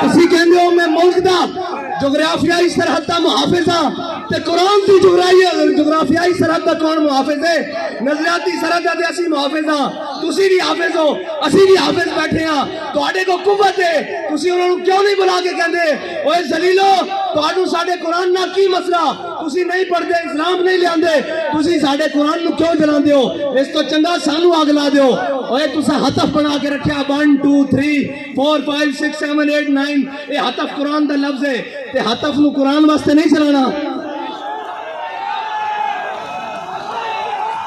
ਤੁਸੀਂ ਕਹਿੰਦੇ ਹੋ ਮੈਂ ਮੁਲਕ ਦਾ ਜੁਗਰਾਫੀਆਈ ਸਰਹੱਦ ਦਾ ਮੁਹਾਫਿਜ਼ ਹਾਂ ਤੇ ਕੁਰਾਨ ਦੀ ਜੁਗਰਾਫੀਆਈ ਸਰਹੱਦ ਦਾ ਕੌਣ ਮੁਹਾਫਿਜ਼ ਹੈ? ਨਜ਼ਰਿਆਤੀ ਸਰਹੱਦ ਦੇ ਅਸੀਂ ਮੁਹਾਫਿਜ਼ ਹਾਂ, ਤੁਸੀਂ ਵੀ ਹਾਫਿਜ਼ ਹੋ, ਅਸੀਂ ਵੀ ਹਾਫਿਜ਼ ਬੈਠੇ ਹਾਂ। ਤੁਹਾਡੇ ਕੋਲ ਕੁਵਤ ਹੈ, ਤੁਸੀਂ ਉਹਨਾਂ ਨੂੰ ਕਿਉਂ ਨਹੀਂ ਬੁਲਾ ਕੇ ਕਹਿੰਦੇ ਓਏ ਜ਼ਲੀਲੋ ਤੁਹਾਨੂੰ ਸਾਡੇ ਕੁਰਾਨ ਨਾਲ ਕੀ ਮਸਲਾ, ਤੁਸੀਂ ਨਹੀਂ ਪੜ੍ਹਦੇ, ਇਸਲਾਮ ਨਹੀਂ ਲਿਆਂਦੇ, ਤੁਸੀਂ ਸਾਡੇ ਕੁਰਾਨ ਨੂੰ ਕਿਉਂ ਜਲਾਉਂਦੇ ਹੋ? ਇਸ ਤੋਂ ਚੰਗਾ ਸਾਨੂੰ ਅੱਗ ਲਾ ਦਿਓ। ਓਏ ਤੁਸੀਂ ਹਤਫ ਬਣਾ ਕੇ ਰੱਖਿਆ 1 2 3 4 5 6 7 8 9, ਇਹ ਹਤਫ ਕੁਰਾਨ ਦਾ ਲਫ਼ਜ਼ ਹੈ ਤੇ ਹਤਫ ਨੂੰ ਕੁਰਾਨ ਵਾਸਤੇ ਨਹੀਂ ਚਲਾਣਾ।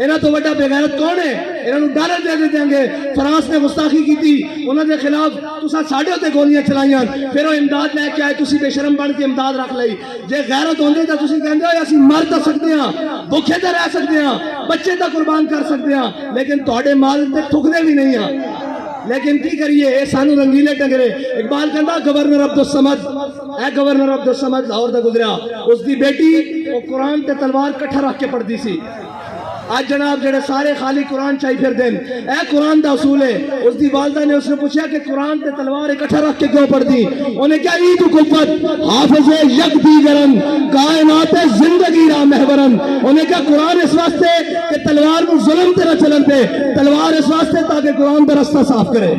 انہاں تو بڑا بےغیرت کون ہے؟ انہاں نوں ڈالر دے دیں گے فرانس نے گستاخی کی انہاں دے خلاف تساں ساڈے تے گولیاں چلائیاں پھر وہ امداد لے کے آئے تسی بے شرم بن کے امداد رکھ لئی جے غیرت ہوندی تے تسی کہندے ہو اسی مر تے سکدے ہاں بھوکے تے رہ سکدے ہاں بچے تے قربان کر سکدے ہاں لیکن تہاڈے مال تے ٹھکدے بھی نہیں ہاں لیکن کی کریے اے سانو رنگیلے ٹنگرے اقبال کہندا گورنر عبدالصمد اے گورنر عبدالصمد لاہور دا گزریا اس دی بیٹی وہ قرآن تے تلوار کٹھا رکھ کے پڑھدی سی آج جناب جڑے سارے خالی قرآن چاہی پھر دین اے قرآن دا اصول ہے اس دی والدہ نے اس نے پوچھا کہ قرآن تے تلوار اکٹھا رکھ کے کیوں پڑھ دی انہیں کیا عید کفت حافظ یک دیگرن کائنات زندگی را محورن انہیں کیا قرآن اس واسطے کہ تلوار کو ظلم تے نہ چلن دے تلوار اس واسطے تاکہ قرآن دا رستہ صاف کرے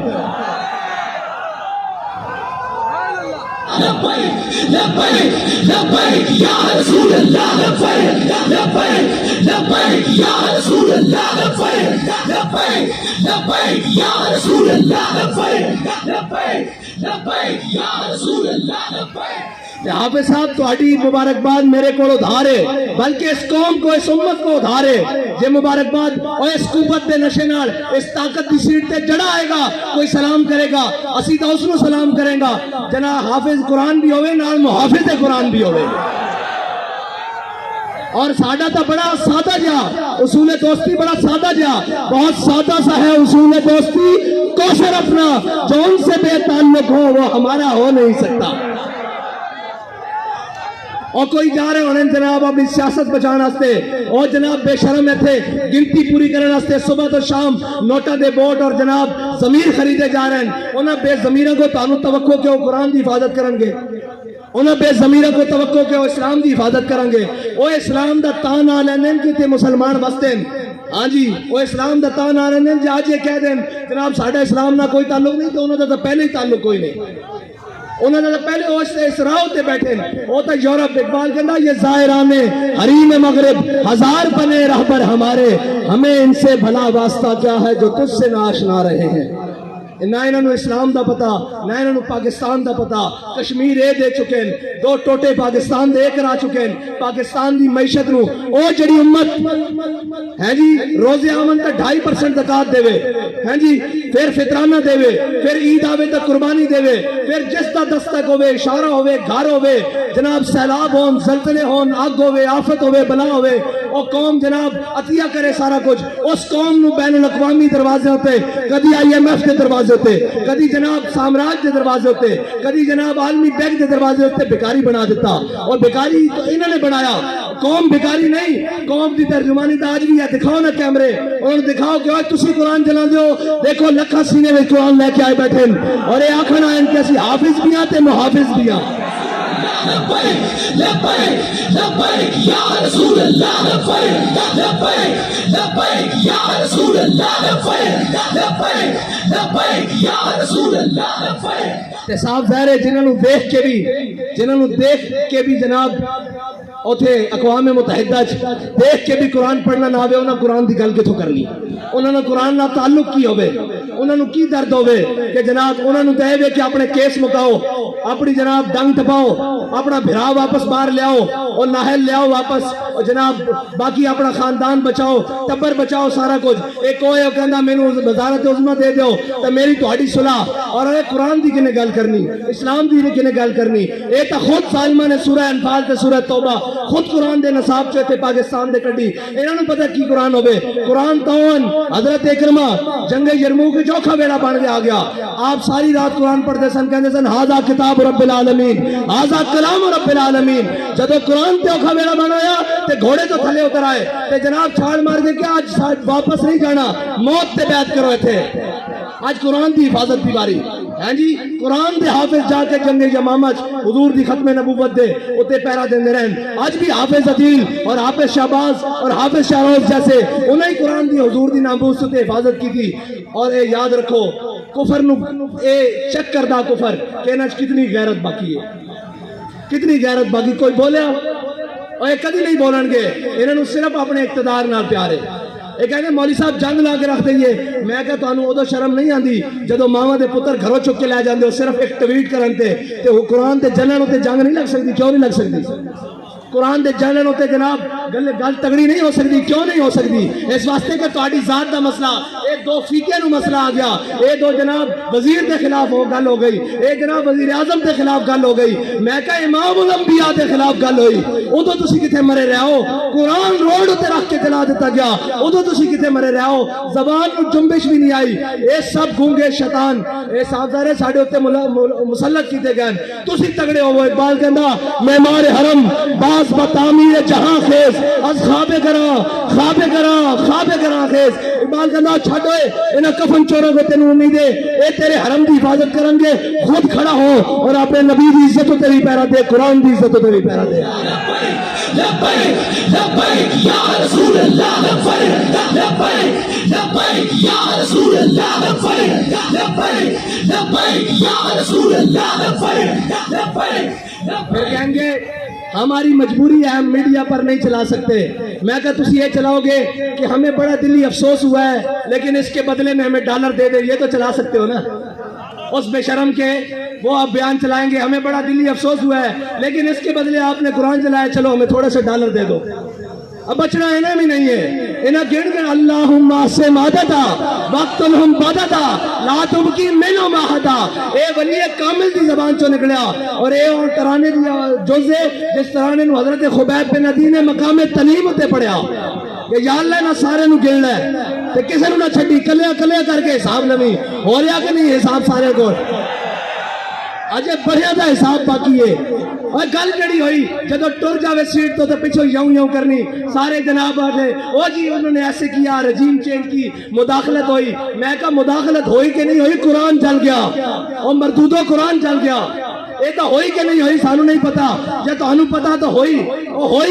لبیک لبیک لبیک یا رسول اللہ لبیک لبیک لبیک یا رسول اللہ لبیک لبیک لبیک یا رسول اللہ لبیک لبیک لبیک یا رسول اللہ لبیک حافظ صاحب تہاڈی مبارکباد میرے کو ادھار ہے بلکہ اس قوم کو اس امت کو ادھار ہے یہ مبارکباد اور اس قوت دے نشے نال اس طاقت دی سیٹ تے جڑا آئے گا کوئی سلام کرے گا اسی تو اس نو سلام کریں گا جناب حافظ قرآن بھی ہوئے نال محافظ قرآن بھی ہوئے اور سادہ تا بڑا سادہ جا اصول دوستی بڑا سادہ جا بہت سادہ سا ہے اصول دوستی کوشر اپنا جو ان سے بے تعلق ہو وہ ہمارا ہو نہیں سکتا اور کوئی جا رہے ہونے جناب اپنی سیاست بچانا ہستے اور جناب بے شرم میں تھے گنتی پوری کرنا ہستے صبح تو شام نوٹا دے بوٹ اور جناب ضمیر خریدے جا رہے ہیں انہاں بے ضمیروں کو تانوں توقع کہ وہ قرآن دی حفاظت کریں گے انہاں بے ضمیروں کو توقع کہ وہ اسلام دی حفاظت کریں گے وہ اسلام دا تان آ لینے کہ تے مسلمان بستے ہیں ہاں جی وہ اسلام دا تان آ لینے جی آج یہ کہہ دیں جناب ساڑھا اسلام نہ کوئی تعلق نہیں تو انہوں دا پہلے ہی تعلق کوئی نہیں انہوں نے پہلے اسراء ہوتے بیٹھے وہ تو یورپ اقبال کہنا یہ زائران حریم مغرب ہزار بنے رہبر ہمارے ہمیں ان سے بھلا واسطہ کیا ہے جو تجھ سے ناشنا رہے ہیں نہ انہوں اسلام دا پتا نہ انہوں پاکستان دا پتا کشمیر اے دے چکے ہیں دو ٹوٹے پاکستان دے کرا چکے ہیں پاکستان دی معیشت نو او جڑی امت ہے جی روز آمن تا 2.5% زکات دے وے ہیں جی پھر فطرانہ دے وے پھر عید آوے تا قربانی دے وے پھر جس دا دستک ہوئے اشارہ ہوئے گھر ہوئے جناب سیلاب ہون زلزلے ہون آگ ہوئے آفت ہوئے بلا ہوئے او قوم جناب عطیہ کرے سارا کچھ اس قوم نو بین الاقوامی دروازے ہوتے کدی IMF کے دروازے ہوتے کدی جناب سامراج دے دروازے ہوتے کدی جناب عالمی بینک دے دروازے ہوتے بھکاری بنا دیتا اور بھکاری تو انہوں نے بنایا قوم بھکاری نہیں قوم دی ترجمانی تا آج بھی ہے دکھاؤ نا کیمرے انہوں نے دکھاؤ کہ آج تسی قرآن جلا دیو دیکھو لکھا سینے میں قرآن لے کے آئے بیٹھے اور اے آنکھن آئیں کہ اسی حافظ بھی آتے محافظ بھی آتے لبیک لبیک لبیک یا رسول اللہ لبیک لبیک لبیک یا رسول اللہ لبیک لبیک لبیک یا رسول اللہ لبیک تے صاحب ظاہر ہے جنہوں نے دیکھ کے بھی جناب اوتھے اقوام متحدہ دیکھ کے بھی قرآن پڑھنا نہ ہوئے انہاں قرآن دی گل کتھوں کرنی انہوں نے قرآن نہ تعلق کی ہوئے انہوں نے کی درد ہوئے کہ جناب انہوں نے دے کہ اپنے کیس مکاؤ اپنی جناب ڈنگ ٹپاؤ اپنا بھرا واپس باہر لے آؤ اور ناہل لے آؤ واپس اور جناب باقی اپنا خاندان بچاؤ ٹبر بچاؤ سارا کچھ ایک کوئی کہندا مینوں وزارت عظمیٰ دے دیو تے میری تہاڈی صلح اور اے قرآن دی کنے گل کرنی اسلام دی کنے گل کرنی اے تا خود ظالماں نے سورہ انفال تے سورہ توبہ خود قرآن دے نصاب چے تے پاکستان دے کڈی انہاں نوں پتہ کی قرآن ہوے قرآن تون حضرت اکرمہ جنگ یرموک کے چوکھا بیڑا بن کے آ گیا آپ ساری رات قرآن پڑھتے سن کہندے سن ھذا کتاب رب العالمین ھذا کلام رب العالمین جدو قرآن تے اوکھا بیڑا بنایا تے گھوڑے تو تھلے اتر آئے تے جناب چھاڑ مار دے کہ آج واپس نہیں جانا موت تے بیعت کرو تھے آج قرآن دی حفاظت دی باری ہیں جی قرآن دے حافظ جا کے جنگ یمامہ حضور دی ختم نبوت دے اتے پیرا دیندے رہن آج بھی حافظ عدیل اور حافظ شہباز اور حافظ شہروز جیسے انہیں ہی قرآن دی حضور دی ناموس تے حفاظت کی تھی اور اے یاد رکھو کفر نو اے چیک کردہ کفر کہ انہاں کتنی غیرت باقی ہے کتنی غیرت باقی کوئی بولیا اور یہ کدی نہیں بولن گے انہوں نے صرف اپنے اقتدار نال پیارے یہ کہنے مولی صاحب جنگ لا کے رکھ دئیے میں کہا تو انہوں ادھو شرم نہیں آن دی جدو ماما دے پتر گھروں چک کے لے جاندے ہو صرف ایک ٹویٹ کرن تے قرآن تے جنن تے جنگ نہیں لگ سکتی کیوں نہیں لگ سکتی قرآن دے جانن ہوتے جناب گل تگڑی نہیں ہو سکتی. کیوں نہیں ہو سکتی؟ اس واسطے کہ تہاڈی ذات دا مسئلہ اے دو فقیہ نو مسئلہ آ گیا. اے دو جناب وزیر دے خلاف ہو گل ہو گئی, اے جناب وزیر اعظم دے خلاف گل ہو گئی, میں کہا امام الانبیاء دے خلاف گل ہوئی. ادو تسی کتے مرے رہے ہو؟ قرآن روڈ تے رکھ کے جلا دیتا گیا, ادو تسی کتے مرے رہے ہو؟ زبان کو جنبش بھی نہیں آئی. اے سب گونگے شیطان اے صاحبزارے ساڈے اوتے مسلط کیتے گئے. تسی تگڑے ہو. اقبال کہندا معمار حرم باز بتعمیر جہاں خیز از خواب گراں خیز. اقبال کہندا چھڈ اوئے انہاں کفن چوروں کو تینوں امید ہے اے تیرے حرم دی حفاظت کرن گے. خود کھڑا ہو اور اپنے نبی دی عزت تو تیری پیرا دے, قرآن دی عزت تو تیری پیرا دے. لبیک لبیک یا رسول اللہ, لبیک لبیک لبیک یا رسول اللہ, لبیک لبیک لبیک یا رسول اللہ, لبیک لبیک. پھر کہیں گے ہماری مجبوری ہے, ہم میڈیا پر نہیں چلا سکتے. میں کہا تسی یہ چلاؤ گے کہ ہمیں بڑا دلی افسوس ہوا ہے لیکن اس کے بدلے میں ہمیں ڈالر دے دے, یہ تو چلا سکتے ہو نا. اس بے شرم کے وہ آپ بیان چلائیں گے ہمیں بڑا دلی افسوس ہوا ہے لیکن اس کے بدلے آپ نے قرآن چلایا, چلو ہمیں تھوڑے سے ڈالر دے دو. اب بچنا انہیں بھی نہیں ہے. انہیں گن گن اللہم سے مادتا وقت الہم بدتا لا تبکی منو ماہتا. اے ولی کامل دی زبان چو نکلیا اور اے اور ترانے دی جوزے جس ترانے نو حضرت خبیب بن عدی نے مقام تلیم ہوتے پڑھیا کہ یا اللہ نہ سارے نو گل لے تے کسے نو نہ چھڑی, کلیا کلیا کر کے حساب لوی ہو رہا کہ نہیں حساب سارے کو. اجے بڑھیا دا حساب باقی ہے. اور گل جڑی ہوئی جدو ٹر جاوے سیٹ تو پچھو یوں یوں کرنی سارے جناب آجے او جی انہوں نے ایسے کیا, رجیم چینج کی, مداخلت ہوئی. میں کہا مداخلت ہوئی کہ نہیں ہوئی, قرآن جل گیا اور مردودو قرآن جل گیا. اے تو ہوئی کہ نہیں ہوئی سانو نہیں پتا, جے تانوں پتا تو ہوئی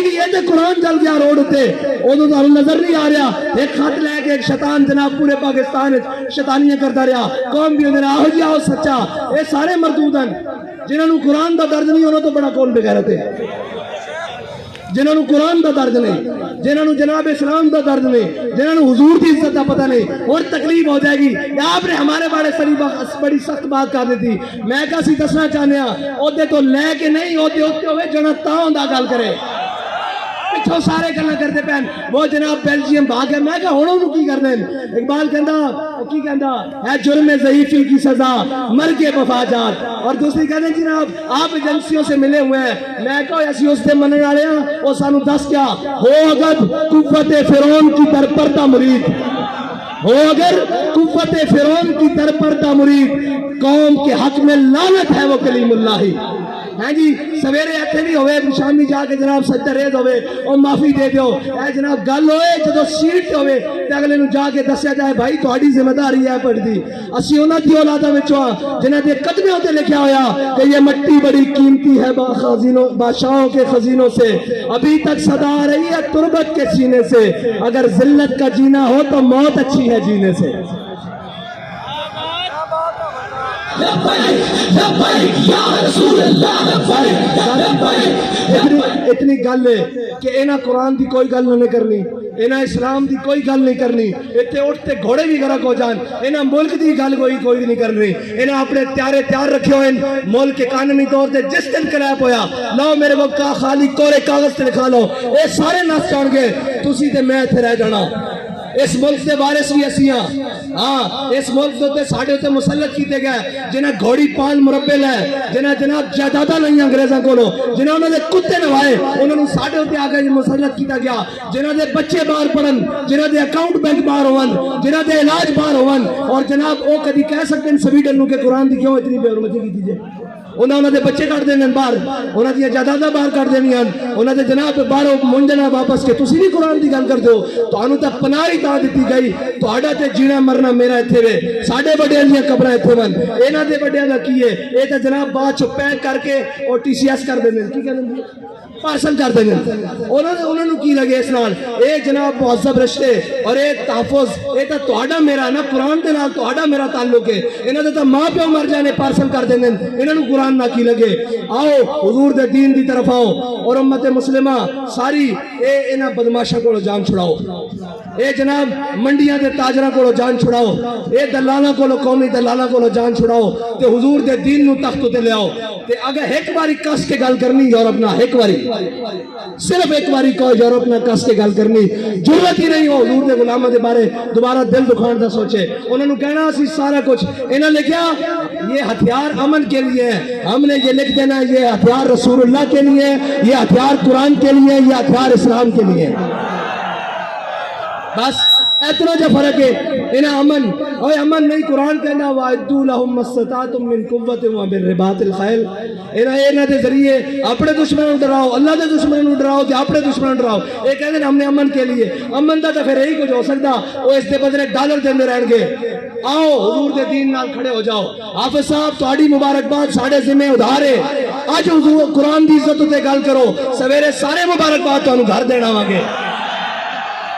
گئی ہے تے قرآن جل گیا روڈ تے. ادو تو نظر نہیں آ رہا. ایک خط لے کے ایک شیطان جناب پورے پاکستان شیطانیاں کرتا رہا, قوم بھی انہیں آہو جی آہو سچا. اے سارے مردودن جنہوں نے قرآن دا درد نہیں انہوں تو بڑا کون بغیرت ہے. جنہوں نے قرآن دا درد نہیں, جنہوں نے جناب اسلام دا درد نہیں, جنہوں نے حضور دی عزت دا پتہ نہیں, اور تکلیف ہو جائے گی. آپ نے ہمارے بڑی سخت بات کر دی تھی. میں کہا سی دسنا چاہنے ہاں عہدے تو لے کے نہیں عہدے ہوتے ہوئے جنا تاؤں دا گل کرے. پچھو سارے گلا کرتے پہن وہ جناب بیلجیم بھاگ ہے. میں کہا ہونا انہوں کی کر دیں. اقبال کہندا ہے جرم ضعیفی کی سزا مر کے مفاجات. اور دوسری کہتے ہیں جناب آپ ایجنسیوں سے ملے ہوئے ہیں. میں کہا ایسی اس سے منع آ رہے ہیں وہ سانو دس کیا ہو اگر قوت فرعون کی در پردہ مرید, ہو اگر قوت فرعون کی در پردہ مرید, قوم کے حق میں لعنت ہے وہ کلیم اللہ ہی. ہاں جی سویرے ایتھے بھی ہوئے شامی جا کے جناب سجدہ ریز ہوئے اور معافی دے دیو. اے جناب گل ہوئے جدو سیٹ ہوئے تے اگلے نو جا کے دسیا جائے بھائی تہاڈی ذمہ داری ہے پڑھ دی. اسی انہاں دی اولاداں وچوں جنہاں دے قدموں تے لکھیا ہویا کہ یہ مٹی بڑی قیمتی ہے بادشاہوں کے خزینوں سے, ابھی تک صدا آ رہی ہے تربت کے سینے سے, اگر ذلت کا جینا ہو تو موت اچھی ہے جینے سے. اتنی گل ہے کہ انہاں قرآن دی کوئی گل نہیں کرنی, انہاں اسلام دی کوئی گل نہیں کرنی. اتنے اٹھتے گھوڑے بھی گرک ہو جان. انہاں ملک دی گل کوئی نہیں کرنی. انہاں اپنے تیار رکھے ہوئے ملک کے قانونی طور سے جس دن کلیپ ہویا لو میرے کو کا خالی کورے کاغذ سے لکھا لو, اے سارے نس جان گے تسی تے میں اتنے رہ جانا. اس ملک دے وارث بھی اسی ہاں. ہاں اس ملک دے ساڈے تے مسلط کیتے گئے جنہیں گھوڑی پال مربے لے, جنہیں جناب جائیداداں نہیں انگریزاں کولو, جنہیں انہوں نے کتے نوائے انہوں نے ساڈے تے آگے مسلط کیتا گیا. جنہیں دے بچے باہر پڑھن, جنہیں دے اکاؤنٹ بینک باہر ہون, جنہیں دے علاج باہر ہون, اور جناب وہ کدی کہہ سکتے ہیں سویڈن نو کہ قرآن دی کیوں اتنی بے حرمتی کی جائے. انہوں نے بچے کٹ دینے باہر, انہوں نے جائیداداں باہر کٹ دینی ہیں, انہوں نے جناب باہروں منڈنا واپس کے تسی نہیں قرآن دی گل کر دو. تو انہوں تے پناہ ہی تا دیتی گئی. تو آڈا تے جینا مرنا میرا اتھے وے, ساڑھے بڑے لیاں قبرہ اتھے ون. اینا دے بڑے دا کیے اے تے جناب بات چھو پیک کر کے اور ٹی سی ایس کر دینے کی کہنے دی پارسل کر دینے. انہوں نے کی لگے اس نال اے جناب معذب رشتے اور اے تحفظ اے تا توڑا میرا نا قرآن دے نال توڑا میرا تعلق ہے. انہوں نے تا ماں پیو مر جانے پارسل کر دینے. انہوں نے قرآن نہ کی لگے. آؤ حضور دے دین دی طرف آؤ اور امت مسلمہ ساری اے انہاں بدماشا کو جان چھڑاؤ. اے جناب منڈیاں دے تاجرہ کو جان چھڑاؤ, اے دلالاں کو قومی دلالاں کو جان چھڑاؤ تے حضور دے دین نو تخت تے لے آؤ. تے اگر ایک باری کس کے گل کرنی یورپ نہ ایک باری صرف ایک باری کو یورپ نہ کس کے گل کرنی ضرورت ہی نہیں ہو حضور دے غلاماں دے بارے دوبارہ دل دکھان دا سوچے انہوں نے کہنا اسی سارا کچھ انہوں نے لکھیا یہ ہتھیار امن کے لیے ہے ہم نے یہ لکھ دینا یہ ہتھیار رسول اللہ کے لیے یہ ہتھیار قرآن کے لیے یہ ہتھیار اسلام کے لیے بس اتنا جو فرق ہے انہیں امن اور امن نہیں قرآن کہنا وَأَعِدُّوا لَهُم مَّا اسْتَطَعْتُم مِّن قُوَّةٍ وَمِن رِّبَاطِ الْخَيْلِ انہیں دے ذریعے اپنے دشمنوں ڈراؤ اللہ دے دشمنوں ڈراؤ تے اپنے دشمنوں ڈراؤ یہ کہتے ہیں ہم نے امن کے لیے امن دا تو پھر یہی کچھ ہو سکتا وہ اس دے بدلے ڈالر دیندے رہن گے آؤ حضور دے دین نال کھڑے ہو جاؤ حافظ صاحب تہاڈی مبارکباد ساڈے ذمہ ادھار ہے اج حضور قرآن دی عزت تے گل کرو سویرے سارے مبارکباد تانوں گھر دینا واںگے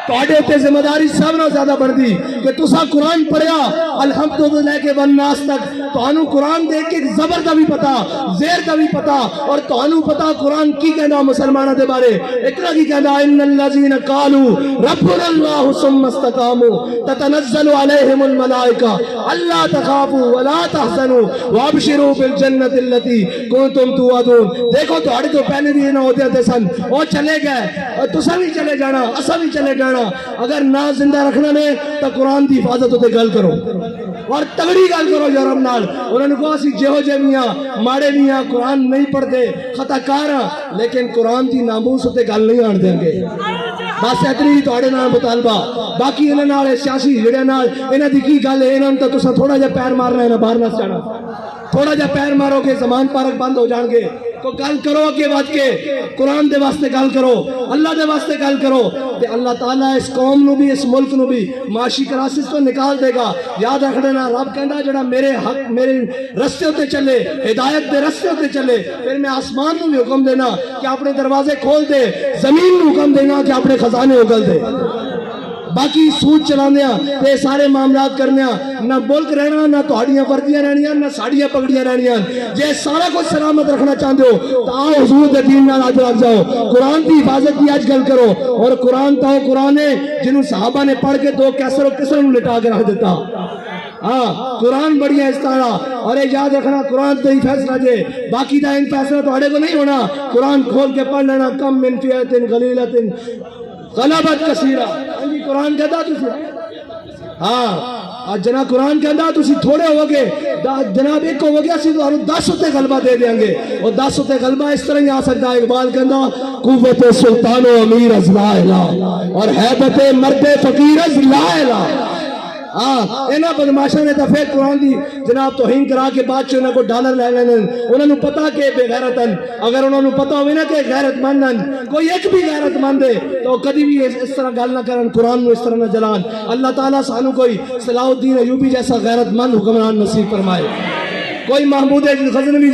تواڈے تے ذمہ داری سب نال زیادہ بڑھدی کہ تساں قرآن پڑھیا الحمد لے کے والناس تک تانوں قرآن دے کے زبر دا بھی پتا زیر دا بھی پتا اور تانوں پتا قرآن کی کہنا مسلمانوں دے بارے اقرا کی کہنا ان الذين قالوا ربنا الله ثم استقاموا تتنزل عليهم الملائکہ الا تخافوا ولا تحزنوا وابشروا بالجنة التي كنتم توعدون دیکھو تواڈے تو پہلے بھی نہ ہوتے تھے سن وہ چلے گئے اور تساں بھی چلے جانا اساں بھی چلے جانا اگر نہ زندہ رکھنا نے تو قرآن دی حفاظت ہوتے گل کرو اور تگڑی گل کرو یورپ نال انہوں نے کہا سی جہو جے میاں ماڑے میاں قرآن نہیں پڑھتے خطا کار لیکن قرآن دی ناموس ہوتے گل نہیں آن دیں گے بس اتنی تواڈے نال مطالبہ باقی انہاں نال سیاسی جڑے نال انہاں دی کی گل ہے انہاں تو تساں تھوڑا جہا پیر مارنا ہے باہر نہ جانا تھوڑا جہا پیر مارو گے زمان پارک بند ہو جان گے تو گل کرو اگے بات کے قرآن دے واسطے گل کرو اللہ دے واسطے گل کرو تے اللہ تعالیٰ اس قوم نو بھی اس ملک نو بھی معاشی کراسس تو نکال دے گا یاد رکھ دینا رب کہندا جڑا میرے حق میرے رستے ہوتے چلے ہدایت دے رستے ہوتے چلے پھر میں آسمان نو بھی حکم دینا کہ اپنے دروازے کھول دے زمین نو حکم دینا کہ اپنے خزانے اگل دے باقی سوچ چلانے تے سارے معاملات کرنے نہ ملک رہنا نہ تہاڈیاں وردیاں رہنیاں نہ ساڑیاں پگڑیاں رہنیاں جے سارا کچھ سلامت رکھنا چاہتے ہو تو آؤ حضور دے دین نال اج لگ جاؤ قرآن دی حفاظت کی اج گل کرو اور قرآن تو قرآن ہے جنہوں صحابہ نے پڑھ کے دو کیسر و کسر نوں لٹا کے رکھ دیتا ہاں قرآن بڑھیا اس طرح اور یہ یاد رکھنا قرآن تو ہی فیصلہ جے باقی دا ان فیصلہ تہاڈے کو نہیں ہونا قرآن کھول کے پڑھ لینا کم من فئۃ غلیظۃ غلبت کثیرہ قرآن کہتا تسی ہاں جناب قرآن کہتا تسی تھوڑے ہو گے جناب ایک ہو گیا اسی تو 10 ہوتے غلبہ دے دیں گے اور 10 ہوتے غلبہ اس طرح ہی آ سکتا ہے اقبال کہتا قوت سلطان و امیر از لا الہ اور حیبت مرد فقیر از لا الہ انہاں بدماشاں نے تو پھر قرآن دی جناب توہین کرا کے بعد چ انہاں کو ڈالر لے لینے انہاں نوں پتہ کہ بے غیرتن اگر انہاں نوں پتہ ہوئے نا کہ غیرت مندن کوئی ایک بھی غیرت مند ہے تو کبھی بھی اس طرح گل نہ کرن قرآن نوں اس طرح نہ جلان اللہ تعالیٰ سانو کوئی صلاح الدین ایوبی جیسا غیرت مند حکمران نصیب فرمائے کوئی محمود غزنوی